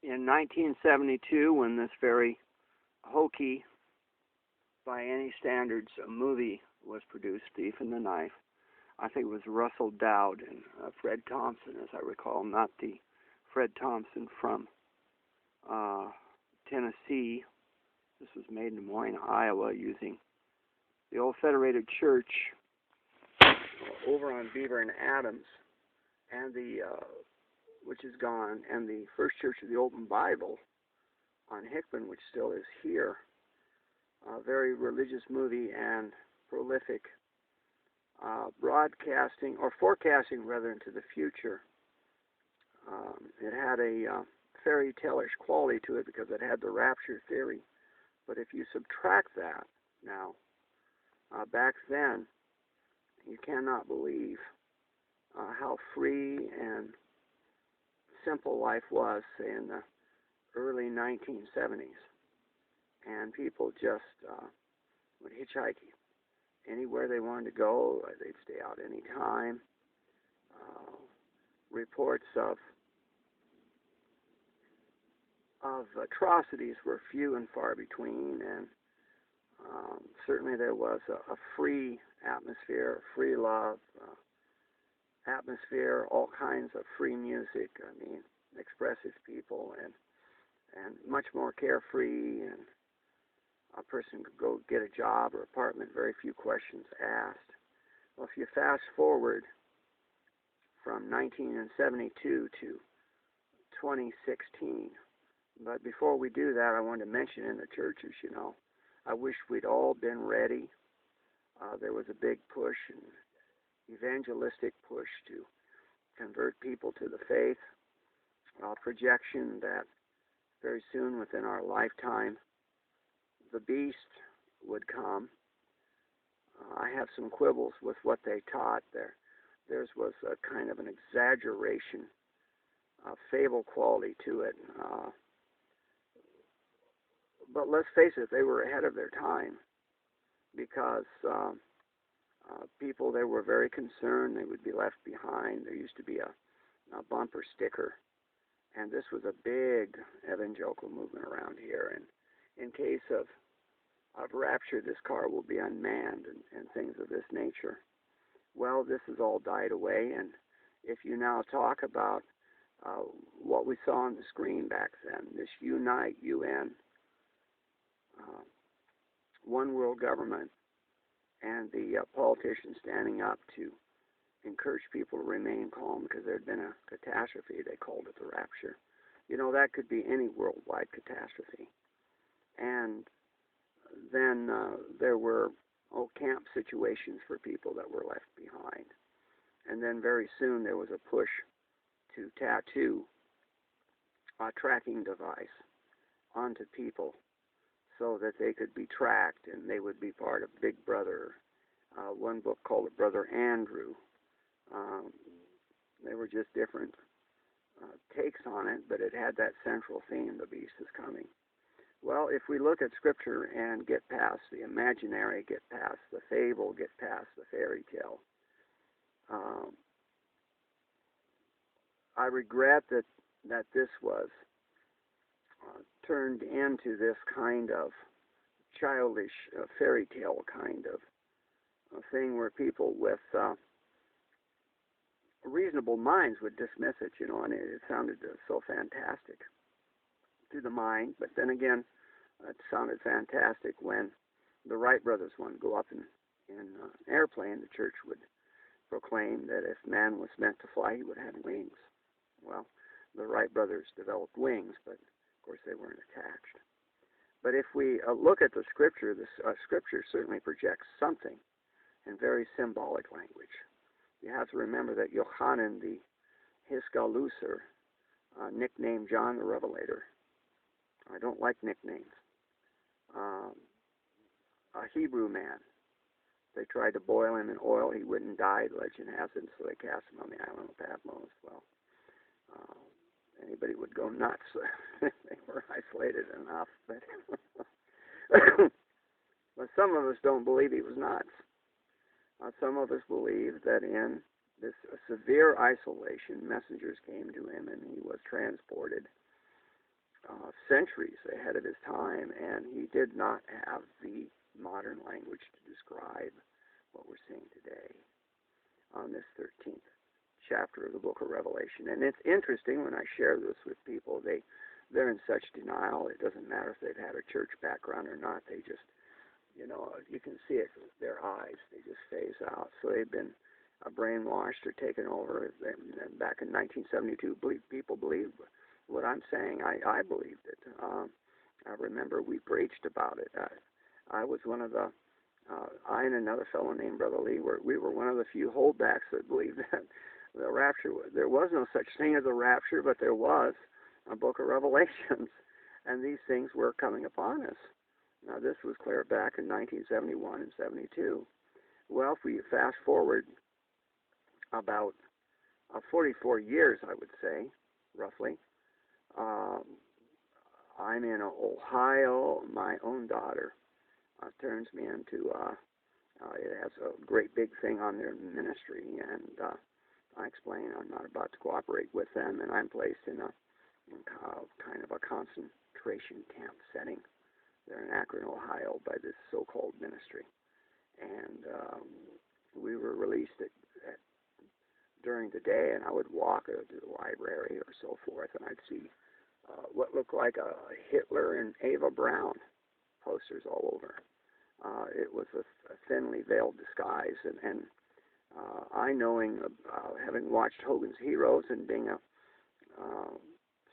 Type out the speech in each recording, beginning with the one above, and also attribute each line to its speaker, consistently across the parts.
Speaker 1: In 1972, when this very hokey, by any standards, movie was produced, Thief in the Night, I think it was Russell Dowd and Fred Thompson, as I recall, not the Fred Thompson from Tennessee. This was made in Des Moines, Iowa, using the old Federated Church over on Beaver and Adams, and which is gone, and the First Church of the Open Bible on Hickman, which still is here. A very religious movie and prolific broadcasting, or forecasting rather, into the future. It had a fairy tale-ish quality to it because it had the rapture theory. But if you subtract that now, back then, you cannot believe how free and simple life was, say, in the early 1970s. And people just would hitchhike anywhere they wanted to go. They'd stay out any time. Reports of atrocities were few and far between, and certainly there was a free atmosphere, free love atmosphere, all kinds of free music. I mean, expressive people, and much more carefree, and a person could go get a job or apartment, very few questions asked. Well, if you fast forward from 1972 to 2016, but before we do that, I want to mention in the churches, I wish we'd all been ready. There was a big push, an evangelistic push to convert people to the faith, projection that very soon within our lifetime, the beast would come. I have some quibbles with what they taught. Theirs was a kind of an exaggeration, fable quality to it. But let's face it, they were ahead of their time, because people, they were very concerned they would be left behind. There used to be a bumper sticker, and this was a big evangelical movement around here. And in case of rapture, this car will be unmanned, and things of this nature. Well, this has all died away, and if you now talk about what we saw on the screen back then, this Unite, UN, one world government, and the politicians standing up to encourage people to remain calm because there had been a catastrophe. They called it the rapture. That could be any worldwide catastrophe. And then there were camp situations for people that were left behind. And then very soon there was a push to tattoo a tracking device onto people so that they could be tracked and they would be part of Big Brother. One book called it Brother Andrew. They were just different takes on it, but it had that central theme, the beast is coming. Well, if we look at Scripture and get past the imaginary, get past the fable, get past the fairy tale, I regret that this was turned into this kind of childish fairy tale kind of thing where people with reasonable minds would dismiss it, and it sounded so fantastic to the mind. But then again, it sounded fantastic when the Wright brothers wanted to go up in an airplane. The church would proclaim that if man was meant to fly, he would have wings. Well, the Wright brothers developed wings, but of course they weren't attached. But if we look at the Scripture, the Scripture certainly projects something in very symbolic language. You have to remember that Yochanan the Hiskaluser nicknamed John the Revelator. I don't like nicknames. A Hebrew man. They tried to boil him in oil. He wouldn't die, legend has it, so they cast him on the island of Patmos. Well, anybody would go nuts. They were isolated enough. But, but some of us don't believe he was nuts. Some of us believe that in this severe isolation, messengers came to him and he was transported centuries ahead of his time, and he did not have the modern language to describe what we're seeing today on this 13th chapter of the book of Revelation. And it's interesting when I share this with people, they're in such denial. It doesn't matter if they've had a church background or not. They just, you can see it with their eyes. They just phase out. So they've been brainwashed or taken over. And back in 1972, people believed what I'm saying. I believed it. I remember we preached about it. I was one of the, I and another fellow named Brother Lee, we were one of the few holdbacks that believed that the rapture, there was no such thing as a rapture, but there was a book of Revelations, and these things were coming upon us. Now, this was clear back in 1971 and 72. Well, if we fast forward about 44 years, I would say, roughly, I'm in Ohio. My own daughter turns me into, it has a great big thing on their ministry, and I explain I'm not about to cooperate with them, and I'm placed in a kind of a concentration camp setting. They're in Akron, Ohio, by this so-called ministry. And we were released during the day, and I would walk to the library or so forth, and I'd see what looked like a Hitler and Ava Braun posters all over. It was a thinly veiled disguise, and I, knowing, having watched Hogan's Heroes and being a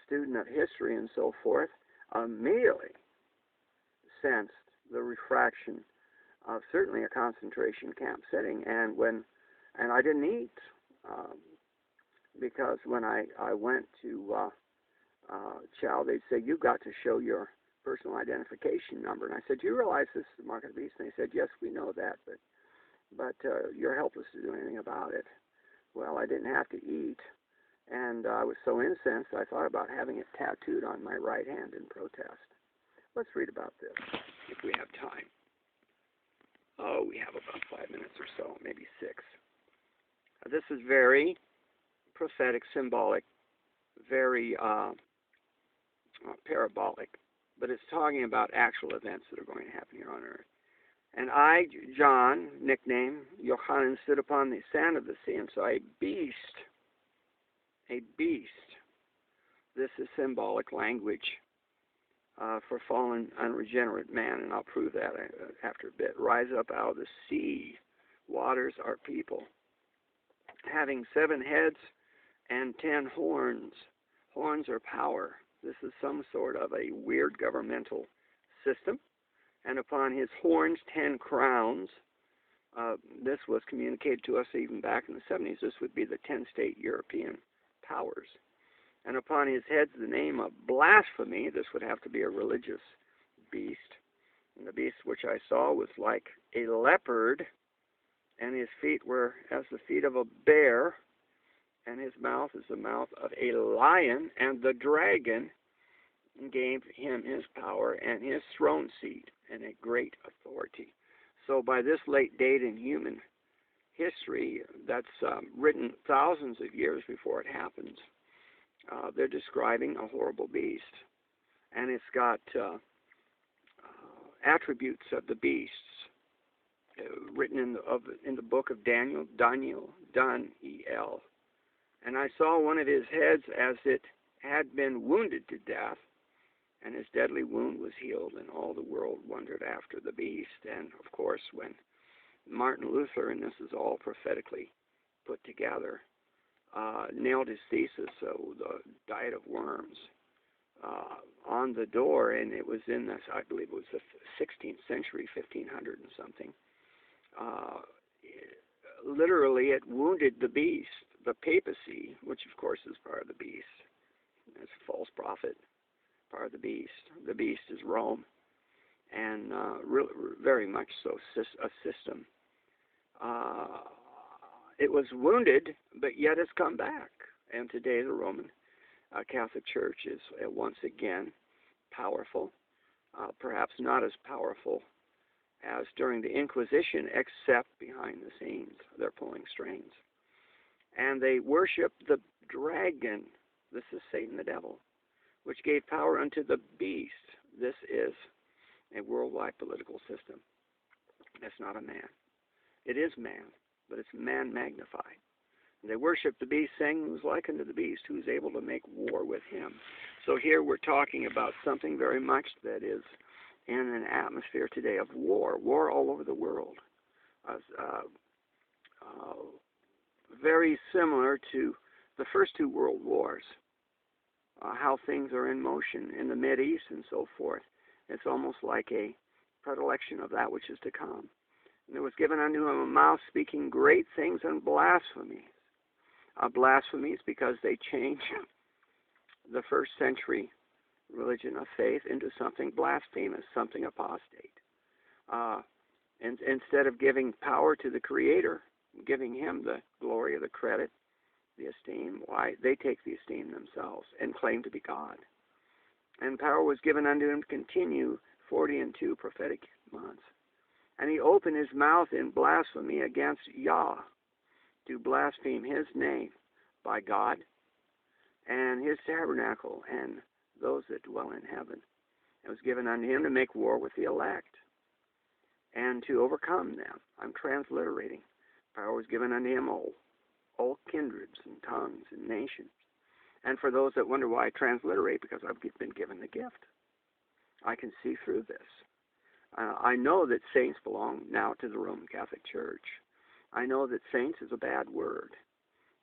Speaker 1: student of history and so forth, immediately sensed the refraction of certainly a concentration camp setting. And I didn't eat because when I went to Chow, they'd say, "You've got to show your personal identification number." And I said, "Do you realize this is the mark of the beast?" And they said, "Yes, we know that, but you're helpless to do anything about it." Well, I didn't have to eat, and I was so incensed I thought about having it tattooed on my right hand in protest. Let's read about this if we have time. Oh, we have about 5 minutes or so, maybe 6. This is very prophetic, symbolic, very parabolic, but it's talking about actual events that are going to happen here on earth. "And I, John," nickname Yochanan, "stood upon the sand of the sea, and saw a beast. This is symbolic language for fallen, unregenerate man, and I'll prove that after a bit. "Rise up out of the sea. Waters are people. Having 7 heads and 10 horns. Horns are power." This is some sort of a weird governmental system. "And upon his horns 10 crowns. This was communicated to us even back in the 70s. This would be the 10-state European powers. "And upon his heads the name of blasphemy." This would have to be a religious beast. "And the beast which I saw was like a leopard, and his feet were as the feet of a bear, and his mouth is the mouth of a lion, and the dragon gave him his power and his throne seat and a great authority." So by this late date in human history, that's written thousands of years before it happens, they're describing a horrible beast. And it's got attributes of the beasts written in the book of Daniel, Daniel. "And I saw one of his heads as it had been wounded to death, and his deadly wound was healed, and all the world wondered after the beast." And, of course, when Martin Luther, and this is all prophetically put together, nailed his thesis, the diet of worms, on the door, and it was in this, I believe it was the 16th century, 1500 and something. Literally, it wounded the beast, the papacy, which of course is part of the beast. It's a false prophet, part of the beast. The beast is Rome, and really, very much so a system. It was wounded, but yet it's come back. And today the Roman Catholic Church is once again powerful, perhaps not as powerful as during the Inquisition, except behind the scenes. They're pulling strings. And they worship the dragon. This is Satan the devil. which gave power unto the beast. This is a worldwide political system. It's not a man. It is man, but it's man magnified. They worship the beast, saying, who's like unto the beast, who's able to make war with him. So here we're talking about something very much that is in an atmosphere today of war all over the world. Very similar to the first two world wars, how things are in motion in the Mideast and so forth. It's almost like a predilection of that which is to come. And there was given unto him a mouth speaking great things and blasphemies. Blasphemies because they changed the first century religion of faith into something blasphemous, something apostate. And instead of giving power to the Creator, giving him the glory or the credit, the esteem, why, they take the esteem themselves and claim to be God. And power was given unto him to continue 42 prophetic months. And he opened his mouth in blasphemy against Yah, to blaspheme his name by God and his tabernacle and those that dwell in heaven. It was given unto him to make war with the elect and to overcome them. I'm transliterating. Power was given unto him all kindreds and tongues and nations. And for those that wonder why I transliterate, because I've been given the gift. I can see through this. I know that saints belong now to the Roman Catholic Church. I know that saints is a bad word.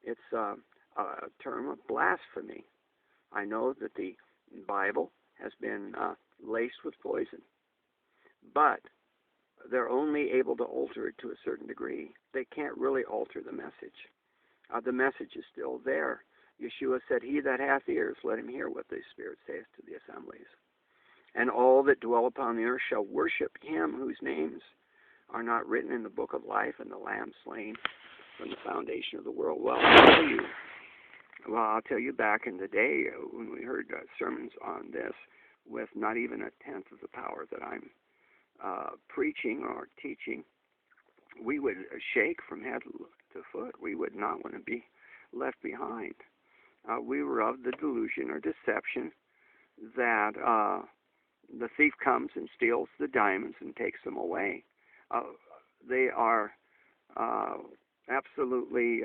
Speaker 1: It's a term of blasphemy. I know that the Bible has been laced with poison. But they're only able to alter it to a certain degree. They can't really alter the message. The message is still there. Yeshua said, he that hath ears, let him hear what the Spirit saith to the assemblies. And all that dwell upon the earth shall worship him whose names are not written in the book of life and the Lamb slain from the foundation of the world. Well, I'll tell you back in the day when we heard sermons on this with not even a tenth of the power that I'm preaching or teaching, we would shake from head to foot. We would not want to be left behind. We were of the delusion or deception that the thief comes and steals the diamonds and takes them away. They are absolutely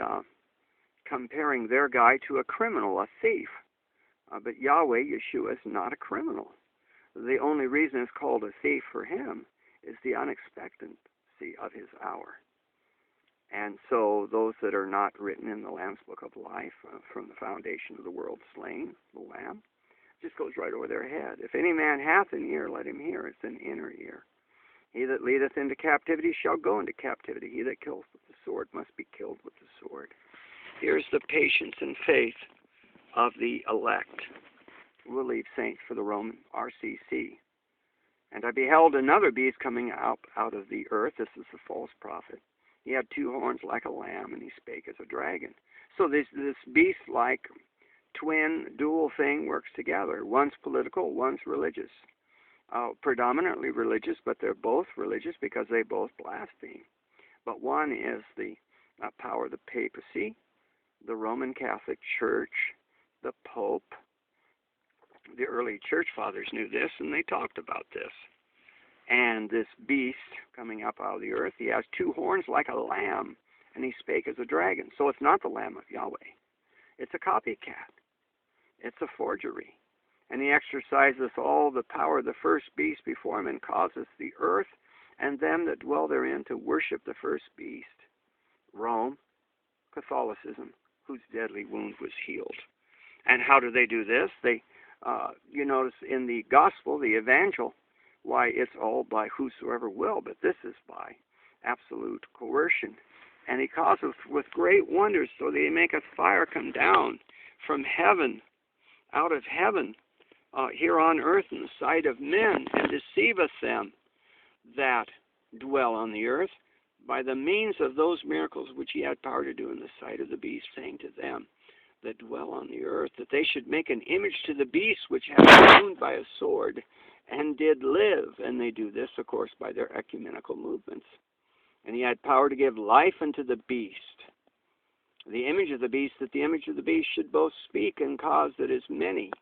Speaker 1: comparing their guy to a criminal, a thief. But Yahweh, Yeshua, is not a criminal. The only reason it's called a thief for him is the unexpectancy of his hour. And so those that are not written in the Lamb's Book of Life from the foundation of the world slain, the Lamb, just goes right over their head. If any man hath an ear, let him hear. It's an inner ear. He that leadeth into captivity shall go into captivity. He that kills with the sword must be killed with the sword. Here's the patience and faith of the elect. We'll leave saints for the Roman RCC. And I beheld another beast coming out of the earth. This is the false prophet. He had two horns like a lamb, and he spake as a dragon. So this beast-like twin dual thing works together. One's political, one's religious. Predominantly religious, but they're both religious because they both blaspheme. But one is the power of the papacy, the Roman Catholic Church, the Pope. The early church fathers knew this, and they talked about this. And this beast coming up out of the earth, he has two horns like a lamb, and he spake as a dragon. So it's not the Lamb of Yahweh. It's a copycat. It's a forgery. And he exercises all the power of the first beast before him and causes the earth and them that dwell therein to worship the first beast. Rome, Catholicism, whose deadly wound was healed. And how do they do this? You notice in the gospel, the evangel, why it's all by whosoever will, but this is by absolute coercion. And he causeth with great wonders, so that he maketh fire come down from heaven, out of heaven, here on earth in the sight of men, and deceiveth them that dwell on the earth by the means of those miracles which he had power to do in the sight of the beast, saying to them that dwell on the earth, that they should make an image to the beast which had been wounded by a sword, and did live. And they do this, of course, by their ecumenical movements. And he had power to give life unto the beast, the image of the beast, that the image of the beast should both speak and cause that as many